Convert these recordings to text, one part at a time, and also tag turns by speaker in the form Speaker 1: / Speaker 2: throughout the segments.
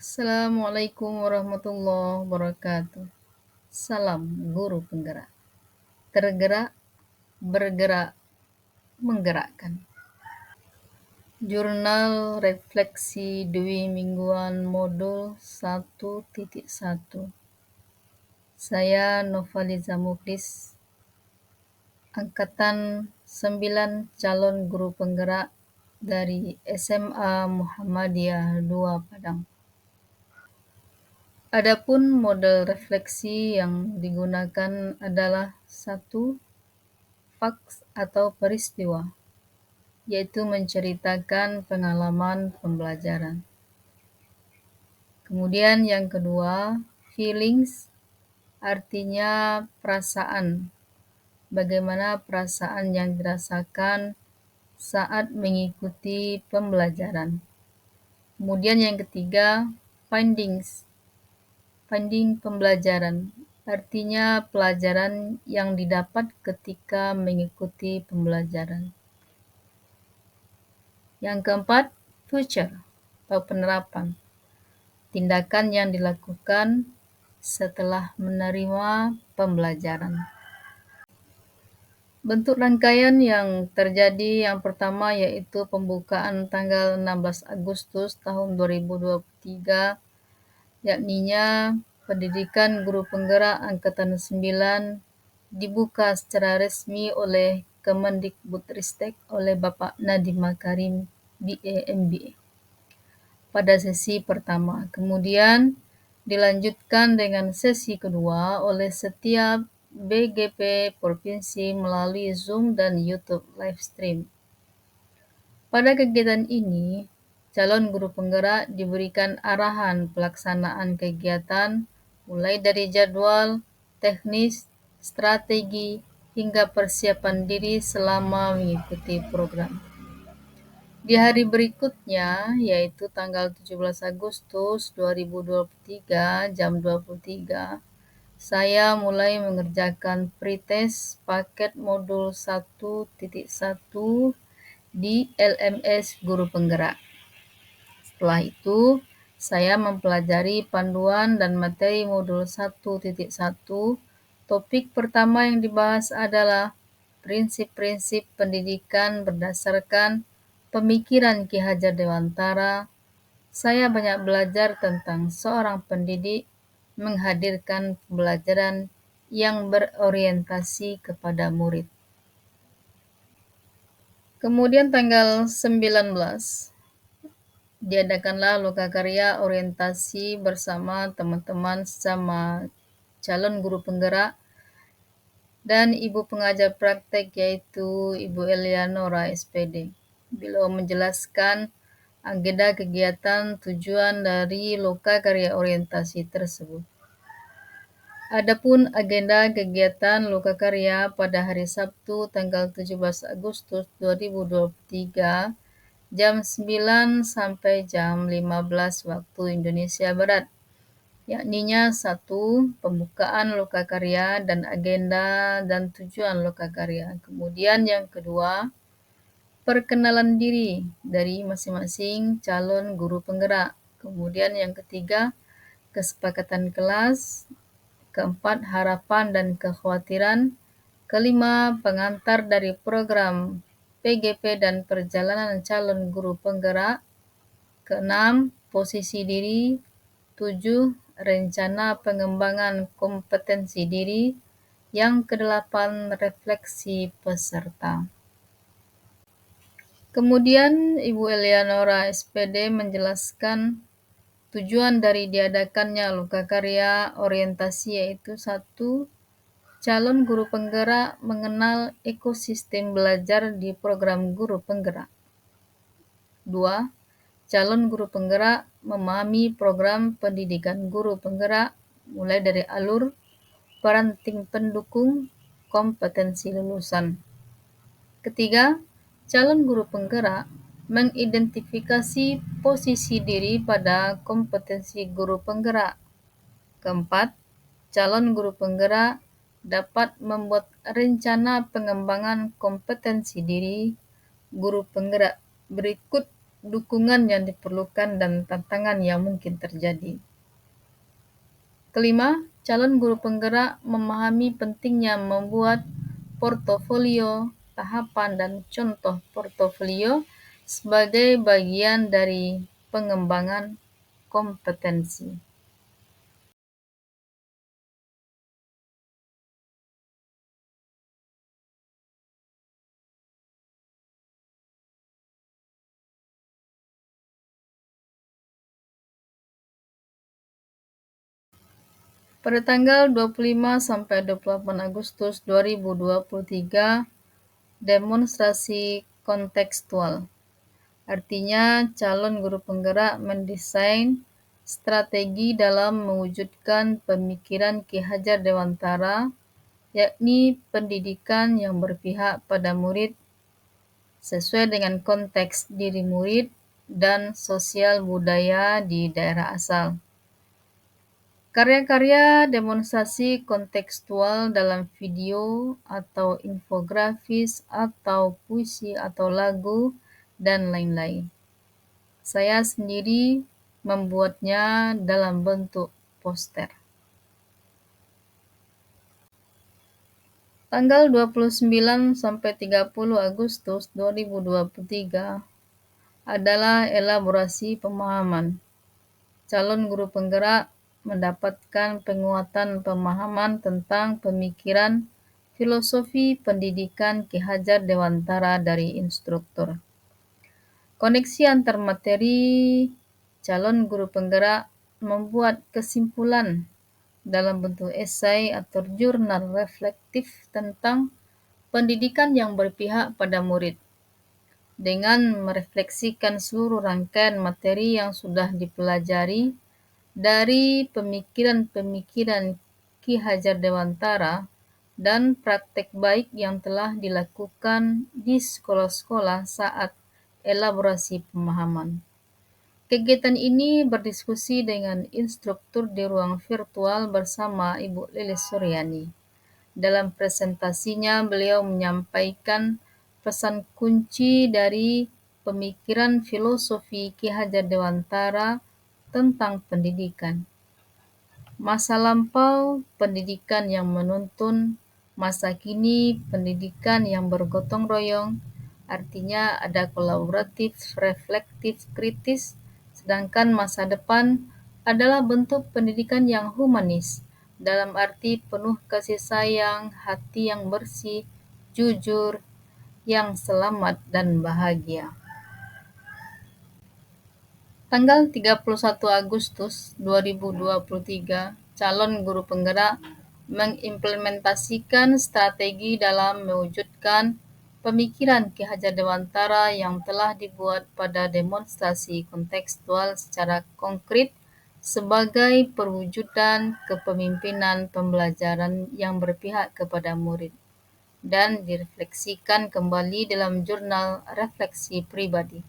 Speaker 1: Assalamualaikum warahmatullahi wabarakatuh. Salam guru penggerak. Tergerak, bergerak, menggerakkan. Jurnal Refleksi Dwi Mingguan Modul 1.1. Saya Novaliza Muklis, Angkatan 9 calon guru penggerak dari SMA Muhammadiyah 2 Padang. Adapun model refleksi yang digunakan adalah satu, faks atau peristiwa, yaitu menceritakan pengalaman pembelajaran. Kemudian yang kedua, feelings, artinya perasaan. Bagaimana perasaan yang dirasakan saat mengikuti pembelajaran. Kemudian yang ketiga, findings, finding pembelajaran, artinya pelajaran yang didapat ketika mengikuti pembelajaran. Yang keempat, future atau penerapan, tindakan yang dilakukan setelah menerima pembelajaran. Bentuk rangkaian yang terjadi yang pertama yaitu pembukaan tanggal 16 Agustus tahun 2023, yakninya pendidikan guru penggerak Angkatan 9 dibuka secara resmi oleh Kemendikbudristek oleh Bapak Nadiem Makarim, BA MBA, pada sesi pertama. Kemudian dilanjutkan dengan sesi kedua oleh setiap BGP Provinsi melalui Zoom dan YouTube live stream. Pada kegiatan ini, calon guru penggerak diberikan arahan pelaksanaan kegiatan mulai dari jadwal, teknis, strategi, hingga persiapan diri selama mengikuti program. Di hari berikutnya, yaitu tanggal 17 Agustus 2023 jam 23, saya mulai mengerjakan pretest paket modul 1.1 di LMS Guru Penggerak. Setelah itu, saya mempelajari panduan dan materi modul 1.1. Topik pertama yang dibahas adalah prinsip-prinsip pendidikan berdasarkan pemikiran Ki Hajar Dewantara. Saya banyak belajar tentang seorang pendidik menghadirkan pembelajaran yang berorientasi kepada murid. Kemudian tanggal 19 diadakanlah lokakarya orientasi bersama teman-teman sesama calon guru penggerak dan ibu pengajar praktek yaitu Ibu Elianora SPD. Beliau menjelaskan agenda kegiatan tujuan dari lokakarya orientasi tersebut. Adapun agenda kegiatan lokakarya pada hari Sabtu tanggal 17 Agustus 2023 jam 9 sampai jam 15 waktu Indonesia Barat, yakninya 1. Pembukaan lokakarya dan agenda dan tujuan lokakarya. Kemudian yang kedua, perkenalan diri dari masing-masing calon guru penggerak. Kemudian yang ketiga, kesepakatan kelas. Keempat, harapan dan kekhawatiran. Kelima, pengantar dari program PGP dan perjalanan calon guru penggerak. Keenam, posisi diri. 7, rencana pengembangan kompetensi diri. Yang kedelapan, refleksi peserta. Kemudian Ibu Elianora SPD menjelaskan tujuan dari diadakannya lokakarya orientasi yaitu 1. Calon guru penggerak mengenal ekosistem belajar di program guru penggerak. 2. Calon guru penggerak memahami program pendidikan guru penggerak mulai dari alur, parenting pendukung, kompetensi lulusan. Ketiga, calon guru penggerak mengidentifikasi posisi diri pada kompetensi guru penggerak. Keempat, calon guru penggerak dapat membuat rencana pengembangan kompetensi diri guru penggerak berikut dukungan yang diperlukan dan tantangan yang mungkin terjadi. Kelima, calon guru penggerak memahami pentingnya membuat portofolio, tahapan, dan contoh portofolio sebagai bagian dari pengembangan kompetensi. Pada tanggal 25 sampai 28 Agustus 2023, demonstrasi kontekstual. Artinya, calon guru penggerak mendesain strategi dalam mewujudkan pemikiran Ki Hajar Dewantara, yakni pendidikan yang berpihak pada murid sesuai dengan konteks diri murid dan sosial budaya di daerah asal. Karya-karya demonstrasi kontekstual dalam video atau infografis atau puisi atau lagu dan lain-lain. Saya sendiri membuatnya dalam bentuk poster. Tanggal 29 sampai 30 Agustus 2023 adalah elaborasi pemahaman. Calon guru penggerak mendapatkan penguatan pemahaman tentang pemikiran filosofi pendidikan Ki Hajar Dewantara dari instruktur. Koneksi antar materi, calon guru penggerak membuat kesimpulan dalam bentuk esai atau jurnal reflektif tentang pendidikan yang berpihak pada murid, dengan merefleksikan seluruh rangkaian materi yang sudah dipelajari dari pemikiran-pemikiran Ki Hajar Dewantara dan praktek baik yang telah dilakukan di sekolah-sekolah saat elaborasi pemahaman. Kegiatan ini berdiskusi dengan instruktur di ruang virtual bersama Ibu Lilis Suryani. Dalam presentasinya, beliau menyampaikan pesan kunci dari pemikiran filosofi Ki Hajar Dewantara tentang pendidikan. Masa lampau, pendidikan yang menuntun; masa kini, pendidikan yang bergotong royong. Artinya ada kolaboratif, reflektif, kritis, sedangkan masa depan adalah bentuk pendidikan yang humanis, dalam arti penuh kasih sayang, hati yang bersih, jujur, yang selamat dan bahagia. Tanggal 31 Agustus 2023, calon guru penggerak mengimplementasikan strategi dalam mewujudkan pemikiran Ki Hajar Dewantara yang telah dibuat pada demonstrasi kontekstual secara konkret sebagai perwujudan kepemimpinan pembelajaran yang berpihak kepada murid, dan direfleksikan kembali dalam jurnal refleksi pribadi.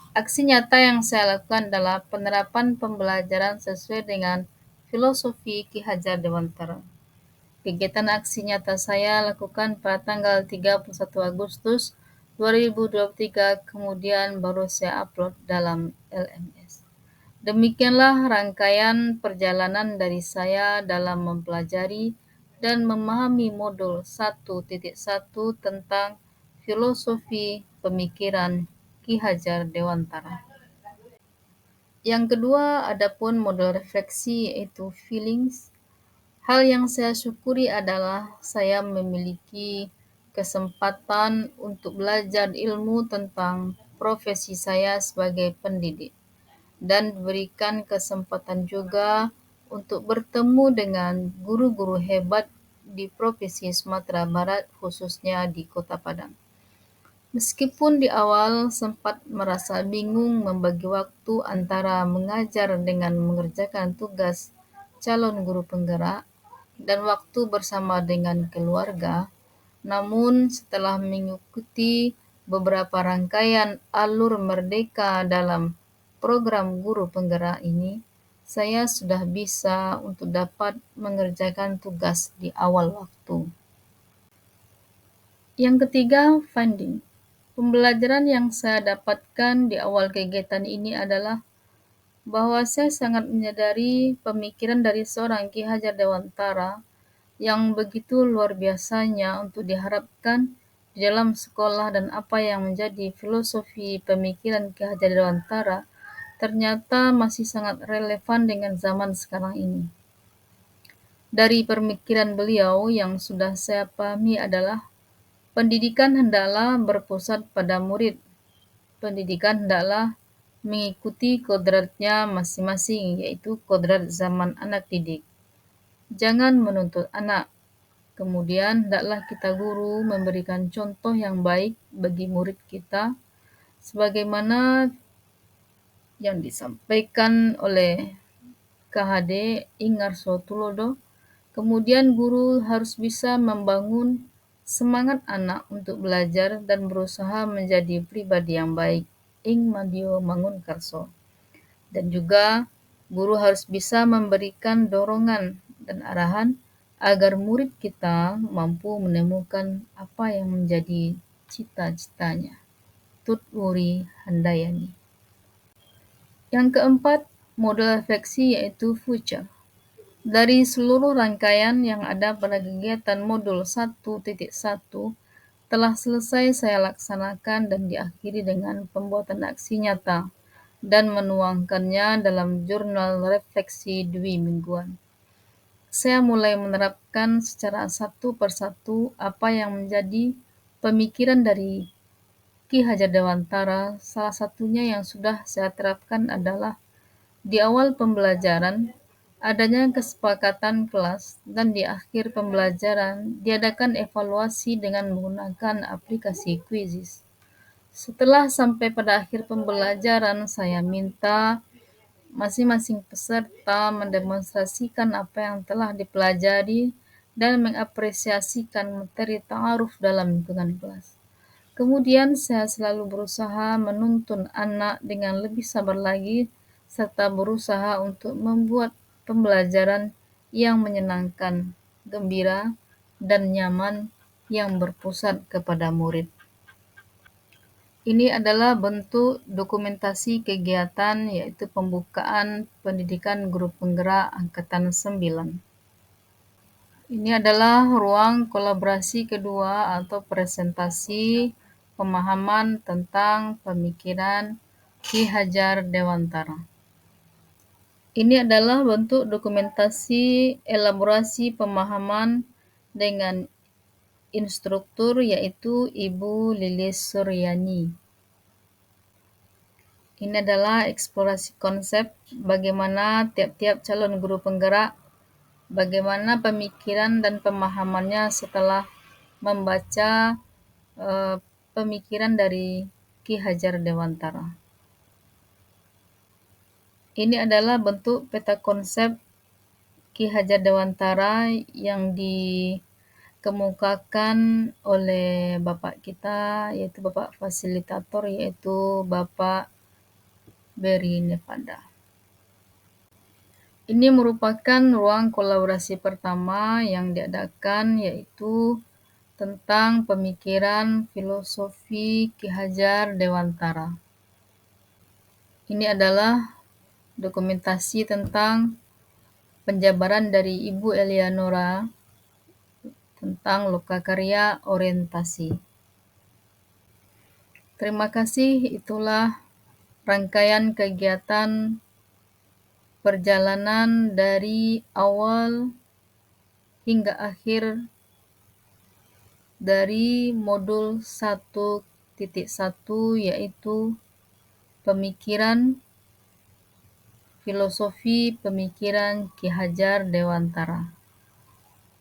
Speaker 1: Aksi nyata yang saya lakukan adalah penerapan pembelajaran sesuai dengan filosofi Ki Hajar Dewantara. Kegiatan aksi nyata saya lakukan pada tanggal 31 Agustus 2023, kemudian baru saya upload dalam LMS. Demikianlah rangkaian perjalanan dari saya dalam mempelajari dan memahami modul 1.1 tentang filosofi pemikiran Ki Hajar Dewantara. Yang kedua, adapun modul refleksi yaitu feelings. Hal yang saya syukuri adalah saya memiliki kesempatan untuk belajar ilmu tentang profesi saya sebagai pendidik, dan diberikan kesempatan juga untuk bertemu dengan guru-guru hebat di Provinsi Sumatera Barat, khususnya di Kota Padang. Meskipun di awal sempat merasa bingung membagi waktu antara mengajar dengan mengerjakan tugas calon guru penggerak dan waktu bersama dengan keluarga, namun setelah mengikuti beberapa rangkaian alur merdeka dalam program guru penggerak ini, saya sudah bisa untuk dapat mengerjakan tugas di awal waktu. Yang ketiga, funding. Pembelajaran yang saya dapatkan di awal kegiatan ini adalah bahwa saya sangat menyadari pemikiran dari seorang Ki Hajar Dewantara yang begitu luar biasanya untuk diharapkan di dalam sekolah, dan apa yang menjadi filosofi pemikiran Ki Hajar Dewantara ternyata masih sangat relevan dengan zaman sekarang ini. Dari pemikiran beliau yang sudah saya pahami adalah pendidikan hendaklah berpusat pada murid. Pendidikan hendaklah mengikuti kodratnya masing-masing, yaitu kodrat zaman anak didik. Jangan menuntut anak. Kemudian hendaklah kita guru memberikan contoh yang baik bagi murid kita, sebagaimana yang disampaikan oleh KHD Ingarso Tulodo. Kemudian guru harus bisa membangun semangat anak untuk belajar dan berusaha menjadi pribadi yang baik. Ing Madio Mangunkarso. Dan juga guru harus bisa memberikan dorongan dan arahan agar murid kita mampu menemukan apa yang menjadi cita-citanya. Tut Wuri Handayani. Yang keempat, model refleksi yaitu future. Dari seluruh rangkaian yang ada pada kegiatan modul 1.1 telah selesai saya laksanakan dan diakhiri dengan pembuatan aksi nyata dan menuangkannya dalam jurnal refleksi dwi mingguan. Saya mulai menerapkan secara satu persatu apa yang menjadi pemikiran dari Ki Hajar Dewantara. Salah satunya yang sudah saya terapkan adalah di awal pembelajaran adanya kesepakatan kelas, dan di akhir pembelajaran diadakan evaluasi dengan menggunakan aplikasi Quizizz. Setelah sampai pada akhir pembelajaran, saya minta masing-masing peserta mendemonstrasikan apa yang telah dipelajari dan mengapresiasikan materi ta'aruf dalam lingkungan kelas. Kemudian saya selalu berusaha menuntun anak dengan lebih sabar lagi, serta berusaha untuk membuat pembelajaran yang menyenangkan, gembira, dan nyaman yang berpusat kepada murid. Ini adalah bentuk dokumentasi kegiatan, yaitu pembukaan pendidikan guru penggerak Angkatan 9. Ini adalah ruang kolaborasi kedua atau presentasi pemahaman tentang pemikiran Ki Hajar Dewantara. Ini adalah bentuk dokumentasi elaborasi pemahaman dengan instruktur, yaitu Ibu Lilis Suryani. Ini adalah eksplorasi konsep bagaimana tiap-tiap calon guru penggerak, bagaimana pemikiran dan pemahamannya setelah membaca pemikiran dari Ki Hajar Dewantara. Ini adalah bentuk peta konsep Ki Hajar Dewantara yang dikemukakan oleh Bapak kita, yaitu Bapak Fasilitator, yaitu Bapak Berry Nevada. Ini merupakan ruang kolaborasi pertama yang diadakan, yaitu tentang pemikiran filosofi Ki Hajar Dewantara. Ini adalah dokumentasi tentang penjabaran dari Ibu Elianora tentang lokakarya orientasi. Terima kasih, itulah rangkaian kegiatan perjalanan dari awal hingga akhir dari modul 1.1, yaitu pemikiran filosofi pemikiran Ki Hajar Dewantara.